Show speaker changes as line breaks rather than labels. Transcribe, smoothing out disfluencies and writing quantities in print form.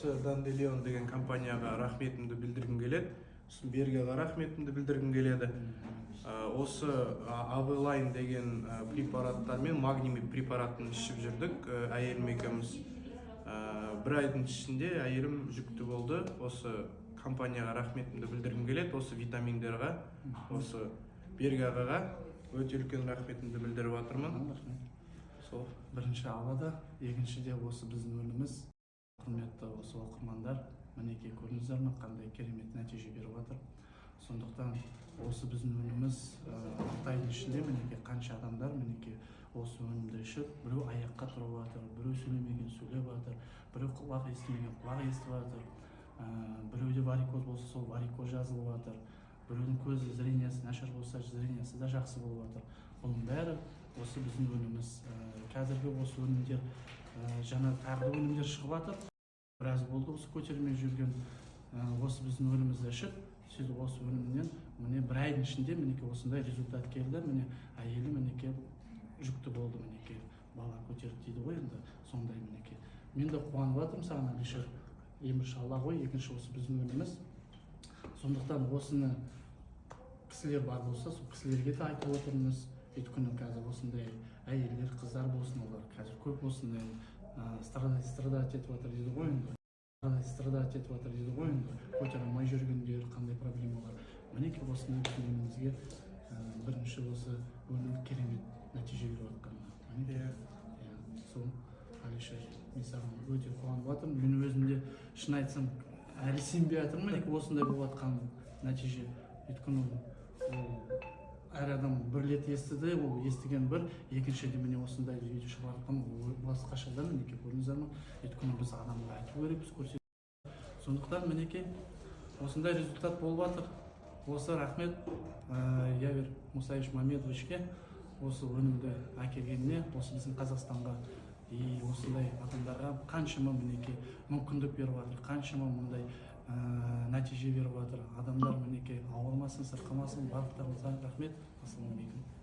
осы Dandelion деген компанияға рахметімді білдіргім келеді. Бергеға рахметімді білдіргім келеді. Осы Aveline деген препараттармен магний препаратын ішіп жүрдік. Әйелім екеуміз бір айдың ішінде әйелім жүкті болды. Осы компанияға рахметімді білдіргім келеді. Осы витаминдерға, осы Берге ағаға өте үлкен рахметімді білдіріп жатырмын.
Сол бірінші алады, екіншіде осы біздің өніміміз. Құрметті осы оқырмандар, мінекей көрдіңіздер ме, қандай керемет нәтиже беріп жатыр. Сондықтан осы біздің өніміміз 6 айдың ішінде мінекей қанша адамдар мінекей осы өнімді ішіп, біреу аяққа тұрып жатыр, біреу сөйлемеген сөйлеп жатыр, біреу құлақ естімеген құлақ естіп жатыр, біреуде варикоз болса сол варикоз жазылып жатыр, біреудің көзі зрениесі нашар болса зрениесі да жақсы болып жатыр. Оның бәрі осы біздің өніміміз. Қазіргі осы өнімдер жаңа тағы өнімдер шығып жатыр. Біраз болды осы көтермей жүрген. Осы біздің өнімімізді ішіп, сөйтіп осы өнімнен міне бір айдың ішінде мінекей осындай результат келді. Міне әйелі мінекей жүкті болды, мінекей бала көтерді дейді ғой енді, сондай мінекей. Мен де қуанып жатырмын саған, Алишер. Емші Алла ғой, екінші осы біздің өніміміз. Сондықтан осыны кісілер бар болса, сол кісілерге де айтып отырмыз. Өйткені қазір осындай әйелдер, қыздар болсын, олар қазір көп осындай страдать етіп жатыр дейді ғой енді. Страдать етіп жатыр дейді ғой енді. Көтере алмай жүргендер, қандай проблемалар. Мінекей осындай өнімімізге бірінші осы өнім керемет нәтиже беріп жатқан. Сол Алишер, мен саған өте қуанып жатырмын. Мен өзім де шын айтсам әлі сенбей жатырмын, мінекей осындай болып жатқан нәтиже. Өйткені әр адам бір рет естіді, ол естіген бір, екіншіде міне осындай видео шығып жатқан басқаша да мінекей көрдіңіздер ме? Өйткені біз адамға айту керекпіз, көрсету. Сондықтан мінекей осындай результат болып жатыр. Осы рахмет Явер Мусаевич Мамедовичке осы өнімді әкелгеніне, осы біздің Қазақстанға осындай адамдарға қаншама мінекей мүмкіндік беріп жатыр, қаншама мұндай нәтиже беріп жатыр. Адамдар мінекей ауырмасын, сырқамасын, барлықтарыңызға рахмет. Ассалаумағалейкум.